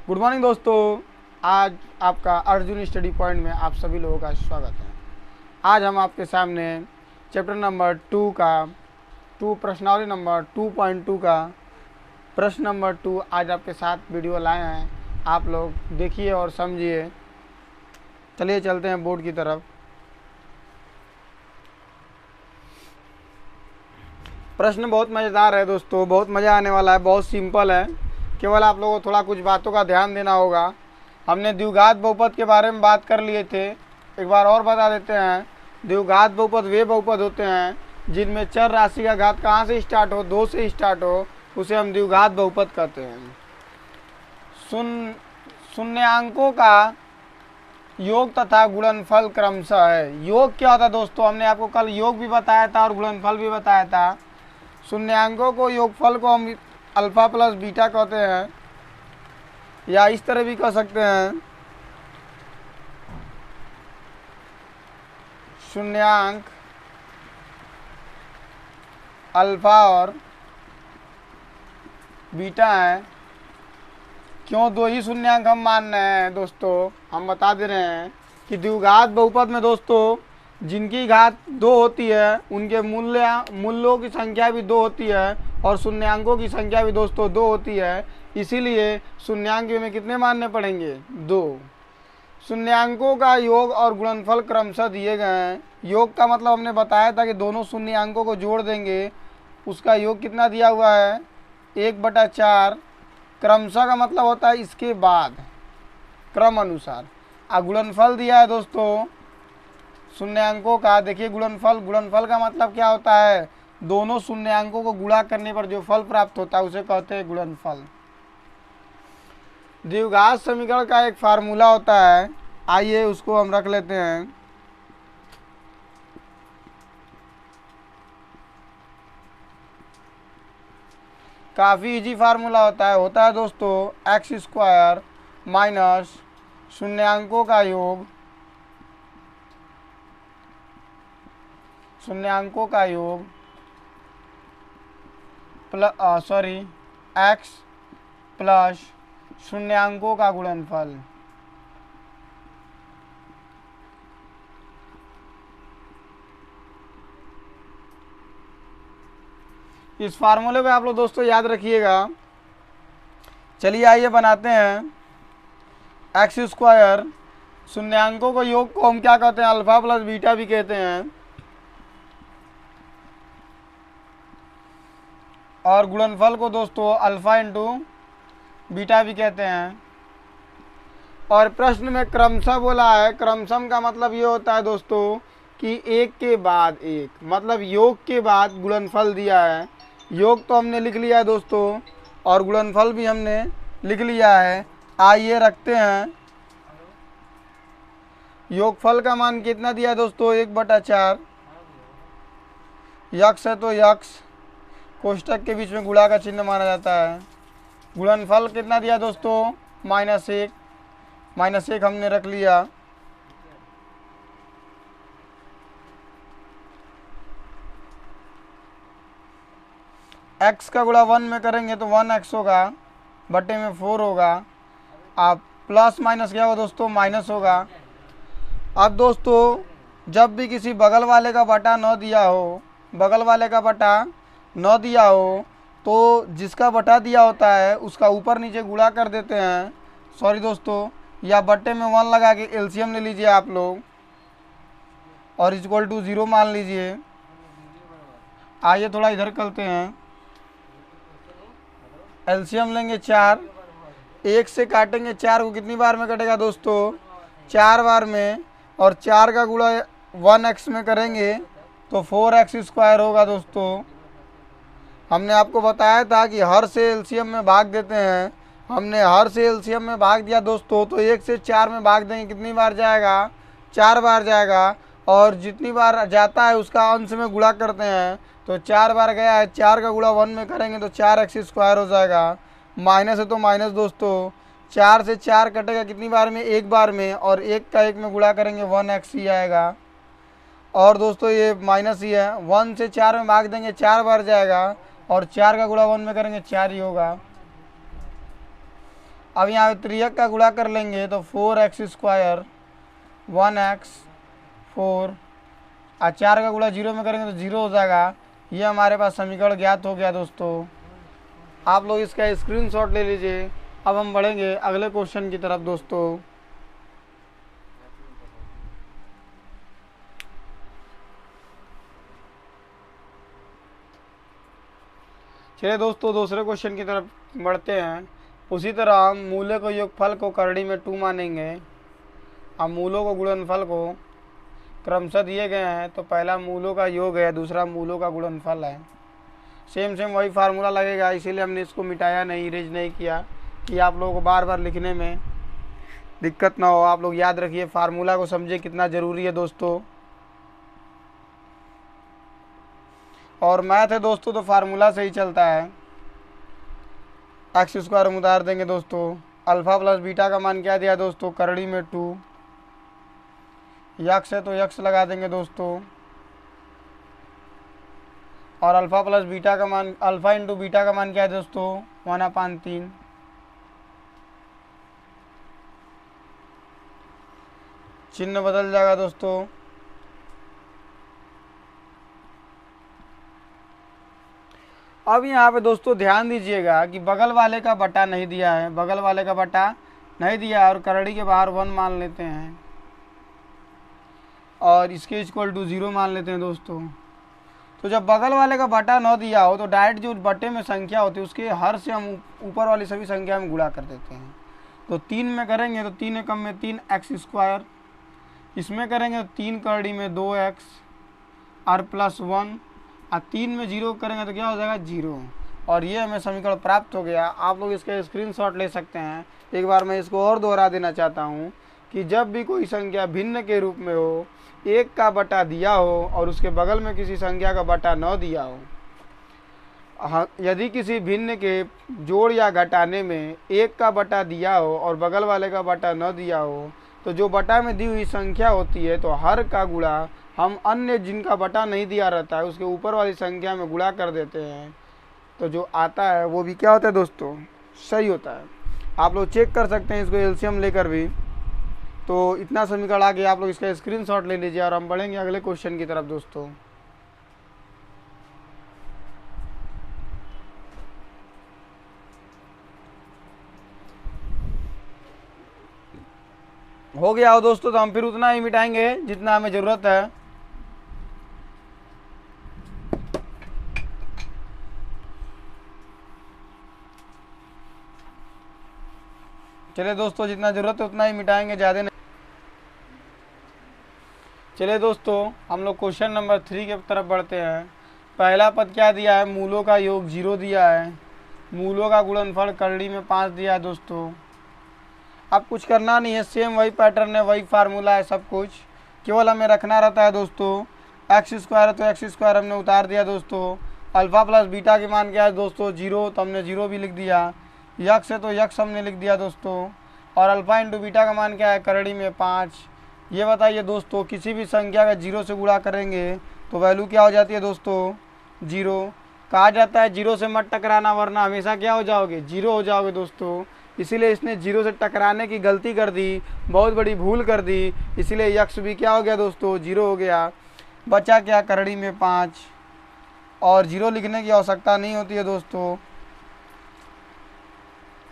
Good morning दोस्तों। आज आपका अर्जुन स्टडी पॉइंट में आप सभी लोगों का स्वागत है। आज हम आपके सामने चैप्टर नंबर 2 का प्रश्नावली नंबर 2.2 का प्रश्न नंबर 2 आज आपके साथ वीडियो लाए हैं। आप लोग देखिए और समझिए। चलिए चलते हैं बोर्ड की तरफ। प्रश्न बहुत मज़ेदार है दोस्तों, बहुत मज़ा आने वाला है, बहुत सिंपल है। केवल आप लोगों को थोड़ा कुछ बातों का ध्यान देना होगा। हमने द्विघात बहुपद के बारे में बात कर लिए थे, एक बार और बता देते हैं। द्विघात बहुपद वे बहुपद होते हैं जिनमें चर राशि का घात कहाँ से स्टार्ट हो, 2 से स्टार्ट हो, उसे हम द्विघात बहुपद कहते हैं। शून्यांकों का योग तथा गुणनफल क्रमशः है। योग क्या होता है दोस्तों? हमने आपको कल योग भी बताया था और गुणनफल भी बताया था। शून्यांकों को योगफल को हम अल्फा प्लस बीटा कहते हैं, या इस तरह भी कह सकते हैं। शून्यांक अल्फा और बीटा है। क्यों 2 ही शून्यांक हम मान रहे हैं दोस्तों? हम बता दे रहे हैं कि द्विघात बहुपद में दोस्तों जिनकी घात 2 होती है उनके मूल्यों की संख्या भी 2 होती है और शून्यांकों की संख्या भी दोस्तों 2 होती है। इसीलिए शून्यांक में कितने मानने पड़ेंगे? 2। शून्यांकों का योग और गुणनफल क्रमशः दिए गए हैं। योग का मतलब हमने बताया था कि दोनों शून्यांकों को जोड़ देंगे, उसका योग कितना दिया हुआ है? 1/4। क्रमशः का मतलब होता है इसके बाद, क्रम अनुसार। गुणनफल दिया है दोस्तों शून्यांकों का। देखिए गुणनफल का मतलब क्या होता है? दोनों शून्यांकों को गुणा करने पर जो फल प्राप्त होता है उसे कहते हैं गुणनफल। द्विघात समीकरण का एक फार्मूला होता है, आइए उसको हम रख लेते हैं। काफ़ी इजी फार्मूला होता है दोस्तों x² माइनस शून्यांकों का योग x प्लस शून्यांकों का गुणनफल। इस फार्मूले को आप लोग दोस्तों याद रखिएगा। चलिए आइए बनाते हैं। x² शून्यांकों को योग को हम क्या कहते हैं? अल्फा प्लस बीटा भी कहते हैं, और गुणनफल को दोस्तों अल्फा इंटू बीटा भी कहते हैं। और प्रश्न में क्रमशः बोला है। क्रमशः का मतलब ये होता है दोस्तों कि एक के बाद एक, मतलब योग के बाद गुणनफल दिया है। योग तो हमने लिख लिया है दोस्तों और गुणनफल भी हमने लिख लिया है। आइए रखते हैं। योगफल का मान कितना दिया है दोस्तों? 1/4। यक्ष है तो यक्ष कोष्टक के बीच में गुणा का चिन्ह माना जाता है। गुणनफल कितना दिया दोस्तों? -1। -1 हमने रख लिया। x का गुणा 1 में करेंगे तो 1x होगा, बटे में 4 होगा। अब प्लस माइनस क्या होगा दोस्तों? माइनस होगा। अब दोस्तों जब भी किसी बगल वाले का बटा न दिया हो, तो जिसका बटा दिया होता है उसका ऊपर नीचे गुणा कर देते हैं। सॉरी दोस्तों, या बटे में 1 लगा के एलसीएम ले लीजिए आप लोग और इक्वल टू 0 मान लीजिए। आइए थोड़ा इधर करते हैं। एलसीएम लेंगे 4, 1 से काटेंगे 4 को, कितनी बार में कटेगा दोस्तों? 4 बार में। और 4 का गुणा 1x में करेंगे तो 4x² होगा दोस्तों। हमने आपको बताया था कि हर से एलसीएम में भाग देते हैं। हमने हर से एलसीएम में भाग दिया दोस्तों, तो 1 से 4 में भाग देंगे, कितनी बार जाएगा? 4 बार जाएगा। और जितनी बार जाता है उसका अंश में गुणा करते हैं, तो 4 बार गया है, 4 का गुणा 1 में करेंगे तो 4x² हो जाएगा। माइनस है तो माइनस दोस्तों, 4 से 4 कटेगा कितनी बार में? 1 बार में, और 1 का 1 में गुणा करेंगे 1x ही आएगा। और दोस्तों ये माइनस ही है, 1 से 4 में भाग देंगे 4 बार जाएगा, और 4 का गुणा 1 में करेंगे 4 ही होगा। अब यहाँ पे त्रियक का गुणा कर लेंगे तो 4x² 1x 4 और 4 का गुणा 0 में करेंगे तो 0 हो जाएगा। ये हमारे पास समीकरण ज्ञात हो गया दोस्तों। आप लोग इसका स्क्रीनशॉट ले लीजिए। अब हम बढ़ेंगे अगले क्वेश्चन की तरफ दोस्तों। चलिए दोस्तों दूसरे क्वेश्चन की तरफ बढ़ते हैं। उसी तरह हम मूलों को योगफल को करड़ी में 2 मानेंगे। अब मूलों को गुणनफल को क्रमशः दिए गए हैं, तो पहला मूलों का योग है, दूसरा मूलों का गुणनफल है। सेम वही फार्मूला लगेगा, इसीलिए हमने इसको मिटाया नहीं, इरेज नहीं किया कि आप लोगों को बार बार लिखने में दिक्कत ना हो। आप लोग याद रखिए, फार्मूला को समझे कितना ज़रूरी है दोस्तों। और मैथ है दोस्तों तो फार्मूला से ही चलता है। x² हम उतार देंगे दोस्तों। अल्फ़ा प्लस बीटा का मान क्या दिया दोस्तों, करड़ी में 2। यक्स है तो यक्स लगा देंगे दोस्तों। और अल्फ़ा प्लस बीटा का मान, अल्फ़ा इंटू बीटा का मान क्या है दोस्तों, 1/3। चिन्ह बदल जाएगा दोस्तों। अब यहाँ पे दोस्तों ध्यान दीजिएगा कि बगल वाले का बटा नहीं दिया है, बगल वाले का बटा नहीं दिया है और करड़ी के बाहर 1 मान लेते हैं और इसके इक्वल टू 0 मान लेते हैं दोस्तों। तो जब बगल वाले का बटा न दिया हो तो डायरेक्ट जो बटे में संख्या होती है उसके हर से हम ऊपर वाली सभी संख्या में गुणा कर देते हैं। तो 3 में करेंगे तो 3 एकम में 3x², इसमें करेंगे तो 3 करड़ी में 2x और प्लस 1 और 3 में 0 करेंगे तो क्या हो जाएगा 0। और ये हमें समीकरण प्राप्त हो गया। आप लोग इसका स्क्रीनशॉट ले सकते हैं। एक बार मैं इसको और दोहरा देना चाहता हूँ कि जब भी कोई संख्या भिन्न के रूप में हो, 1 का बटा दिया हो और उसके बगल में किसी संख्या का बटा न दिया हो, यदि किसी भिन्न के जोड़ या घटाने में 1 का बटा दिया हो और बगल वाले का बटा न दिया हो, तो जो बटा में दी हुई संख्या होती है तो हर का गुणा हम अन्य जिनका बटा नहीं दिया रहता है उसके ऊपर वाली संख्या में गुणा कर देते हैं। तो जो आता है वो भी क्या होता है दोस्तों, सही होता है। आप लोग चेक कर सकते हैं इसको एलसीएम लेकर भी। तो इतना समीकरण आ गया, आप लोग इसका स्क्रीनशॉट ले लीजिए और हम बढ़ेंगे अगले क्वेश्चन की तरफ दोस्तों। हो गया हो दोस्तों, तो हम फिर उतना ही मिटाएंगे जितना हमें ज़रूरत है। चलिए दोस्तों, जितना ज़रूरत है उतना ही मिटाएंगे, ज़्यादा नहीं। चलिए दोस्तों, हम लोग क्वेश्चन नंबर 3 की तरफ बढ़ते हैं। पहला पद क्या दिया है, मूलों का योग 0 दिया है, मूलों का गुणनफल करड़ी में 5 दिया है दोस्तों। अब कुछ करना नहीं है, सेम वही पैटर्न है, वही फार्मूला है, सब कुछ केवल हमें रखना रहता है दोस्तों। x² है तो x² हमने उतार दिया दोस्तों। अल्फ़ा प्लस बीटा के मान क्या है दोस्तों, 0, तो हमने 0 भी लिख दिया। यक्स है तो यक्स हमने लिख दिया दोस्तों। और अल्फ़ा इंटू बीटा का मान क्या है, करड़ी में 5। ये बताइए दोस्तों, किसी भी संख्या का 0 से गुणा करेंगे तो वैल्यू क्या हो जाती है दोस्तों, 0। कहा जाता है 0 से मत टकराना वरना हमेशा क्या हो जाओगे, 0 हो जाओगे दोस्तों। इसीलिए इसने 0 से टकराने की गलती कर दी, बहुत बड़ी भूल कर दी, इसीलिए यक्स भी क्या हो गया दोस्तों, 0 हो गया। बचा क्या, करड़ी में 5। और 0 लिखने की आवश्यकता नहीं होती है दोस्तों,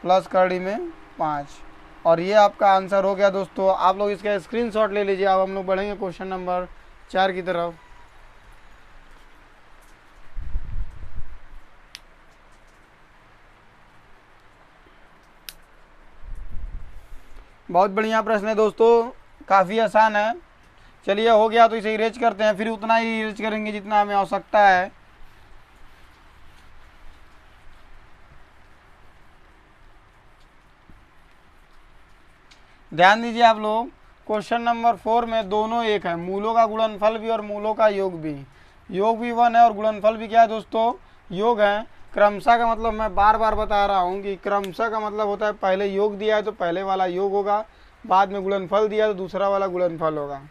प्लस करड़ी में 5। और ये आपका आंसर हो गया दोस्तों। आप लोग इसका स्क्रीनशॉट ले लीजिए। अब हम लोग बढ़ेंगे क्वेश्चन नंबर 4 की तरफ। बहुत बढ़िया प्रश्न है दोस्तों, काफ़ी आसान है। चलिए हो गया तो इसे इरेज करते हैं, फिर उतना ही इरेज करेंगे जितना हमें आवश्यकता है। ध्यान दीजिए आप लोग, क्वेश्चन नंबर 4 में दोनों एक है, मूलों का गुणनफल भी और मूलों का योग भी। योग भी 1 है और गुणनफल भी क्या है दोस्तों, योग है। क्रमशः का मतलब मैं बार बार बता रहा हूँ कि क्रमशः का मतलब होता है पहले योग दिया है तो पहले वाला योग होगा, बाद में गुणनफल दिया तो दूसरा वाला गुणनफल होगा।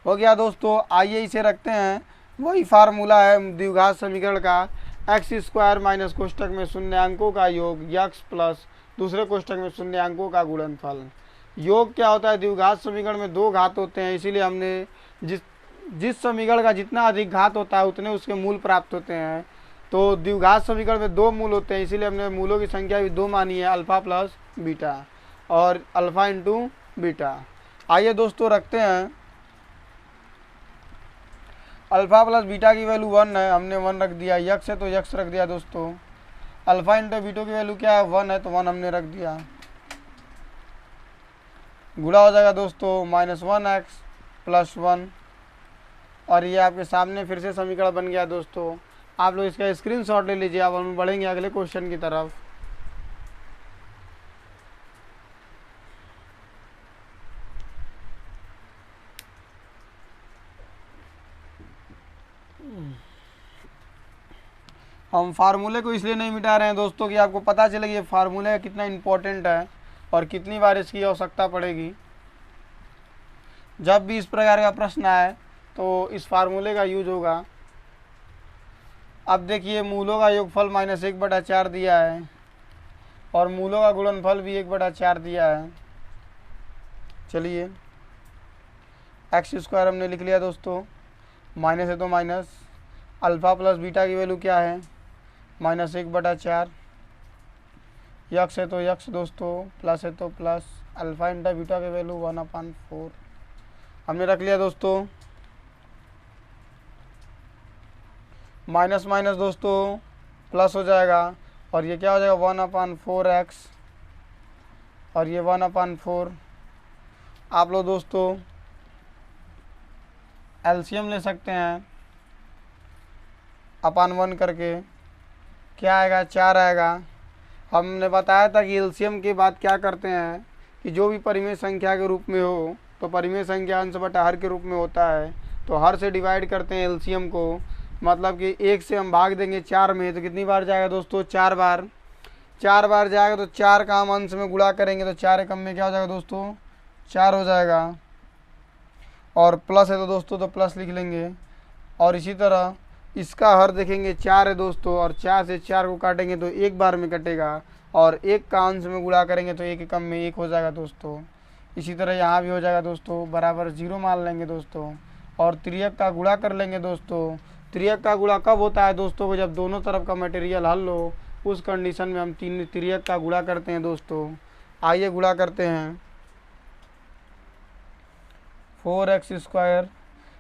हो गया दोस्तों, आइए इसे रखते हैं। वही फार्मूला है द्विघात समीकरण का, x² माइनस कोष्टक में शून्यांकों का योग यक्स प्लस दूसरे कोष्ठक में शून्यांकों का गुणनफल। योग क्या होता है, द्विघात समीकरण में दो घात होते हैं, इसीलिए हमने जिस समीकरण का जितना अधिक घात होता है उतने उसके मूल प्राप्त होते हैं। तो द्विघात समीकरण में दो मूल होते हैं, इसीलिए हमने मूलों की संख्या भी दो मानी है, अल्फा प्लस बीटा और अल्फा इंटू बीटा। आइए दोस्तों रखते हैं, अल्फा प्लस बीटा की वैल्यू 1 है, हमने 1 रख दिया। यक्स है तो यक्स रख दिया दोस्तों। अल्फा इंटू बीटा की वैल्यू क्या है, 1 है तो 1 हमने रख दिया। गुणा हो जाएगा दोस्तों -1x प्लस 1, और ये आपके सामने फिर से समीकरण बन गया दोस्तों। आप लोग इसका स्क्रीनशॉट ले लीजिए। अब हम बढ़ेंगे अगले क्वेश्चन की तरफ। हम फार्मूले को इसलिए नहीं मिटा रहे हैं दोस्तों कि आपको पता चले कि ये फार्मूले कितना इम्पोर्टेंट है और कितनी बार इसकी आवश्यकता पड़ेगी। जब भी इस प्रकार का प्रश्न आए तो इस फार्मूले का यूज होगा। अब देखिए मूलों का योगफल -1/4 दिया है और मूलों का गुणनफल भी 1/4 दिया है। चलिए x² हमने लिख लिया दोस्तों, माइनस है तो माइनस, अल्फ़ा प्लस बीटा की वैल्यू क्या है -1/4, यक्स है तो यक्स दोस्तों, प्लस है तो प्लस, अल्फ़ा इंटा बीटा की वैल्यू 1/4 हमने रख लिया दोस्तों। माइनस माइनस दोस्तों प्लस हो जाएगा और ये क्या हो जाएगा 1/4x और ये 1/4। आप लोग दोस्तों एलसीएम ले सकते हैं अपन 1 करके, क्या आएगा 4 आएगा। हमने बताया था कि एलसीएम के बाद क्या करते हैं कि जो भी परिमेय संख्या के रूप में हो तो परिमेय संख्या अंश बटा हर के रूप में होता है, तो हर से डिवाइड करते हैं एलसीएम को। मतलब कि 1 से हम भाग देंगे 4 में तो कितनी बार जाएगा दोस्तों 4 बार। 4 बार जाएगा तो 4 का हम अंश में गुणा करेंगे तो 4 एकम में क्या हो जाएगा दोस्तों 4 हो जाएगा। और प्लस है तो दोस्तों तो प्लस लिख लेंगे। और इसी तरह इसका हर देखेंगे 4 है दोस्तों, और 4 से 4 को काटेंगे तो 1 बार में कटेगा, और 1 का अंश में गुणा करेंगे तो 1 एकम में 1 हो जाएगा दोस्तों। इसी तरह यहाँ भी हो जाएगा दोस्तों, बराबर 0 मान लेंगे दोस्तों। और त्रियक का गुणा कर लेंगे दोस्तों। त्रियक का गुणा कब होता है दोस्तों को, जब दोनों तरफ का मटेरियल हल हो, उस कंडीशन में हम त्रियक का गुणा करते हैं दोस्तों। आइए गुणा करते हैं। 4x²,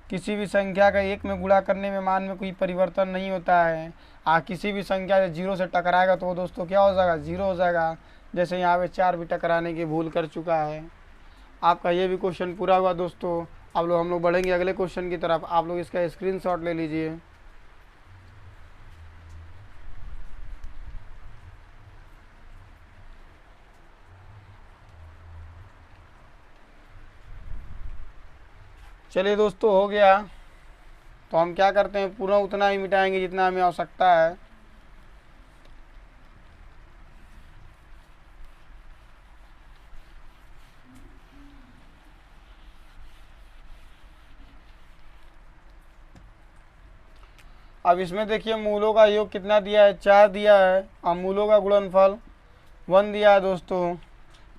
किसी भी संख्या का 1 में गुणा करने में मान में कोई परिवर्तन नहीं होता है। किसी भी संख्या 0 से टकराएगा तो दोस्तों क्या हो जाएगा 0 हो जाएगा। जैसे यहाँ पे 4 भी टकराने की भूल कर चुका है। आपका ये भी क्वेश्चन पूरा हुआ दोस्तों। अब हम लोग बढ़ेंगे अगले क्वेश्चन की तरफ। आप लोग इसका स्क्रीनशॉट ले लीजिए। चलिए दोस्तों हो गया, तो हम क्या करते हैं पूरा उतना ही मिटाएंगे जितना हमें आवश्यकता है। अब इसमें देखिए मूलों का योग कितना दिया है 4 दिया है, और मूलों का गुणनफल 1 दिया है दोस्तों।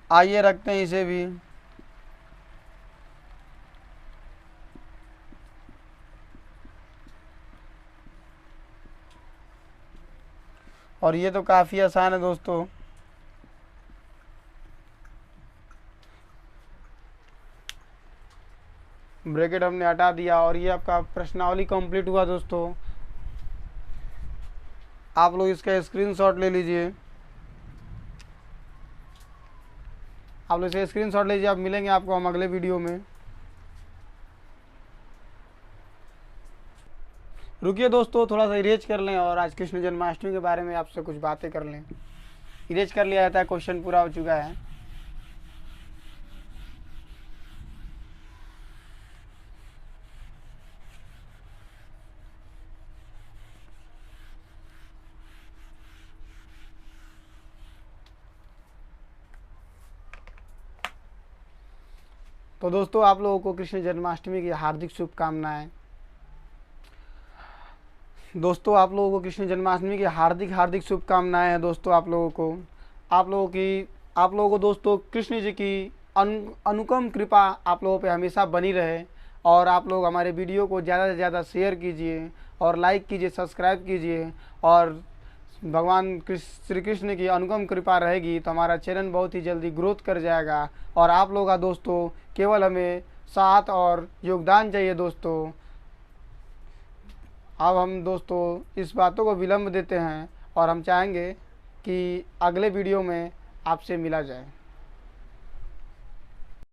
आइए रखते हैं इसे भी। और ये तो काफ़ी आसान है दोस्तों। ब्रैकेट हमने हटा दिया और ये आपका प्रश्नावली कंप्लीट हुआ दोस्तों। आप लोग इसका स्क्रीनशॉट ले लीजिए। आप लोग इसका स्क्रीनशॉट लीजिए। आप मिलेंगे आपको हम अगले वीडियो में। रुकिए दोस्तों, थोड़ा सा इरेज कर लें और आज कृष्ण जन्माष्टमी के बारे में आपसे कुछ बातें कर लें। इरेज कर लिया जाता है, क्वेश्चन पूरा हो चुका है। तो दोस्तों आप लोगों को कृष्ण जन्माष्टमी की हार्दिक शुभकामनाएं। दोस्तों आप लोगों को कृष्ण जन्माष्टमी की हार्दिक शुभकामनाएं हैं दोस्तों आप लोगों को। आप लोगों को दोस्तों कृष्ण जी की अनुपम कृपा आप लोगों पे हमेशा बनी रहे। और आप लोग हमारे वीडियो को ज़्यादा से ज़्यादा शेयर कीजिए और लाइक कीजिए, सब्सक्राइब कीजिए। और भगवान श्री कृष्ण की अनुपम कृपा रहेगी तो हमारा चैनल बहुत ही जल्दी ग्रोथ कर जाएगा। और आप लोगों का दोस्तों केवल हमें साथ और योगदान चाहिए दोस्तों। अब हम दोस्तों इस बातों को विलंब देते हैं और हम चाहेंगे कि अगले वीडियो में आपसे मिला जाए।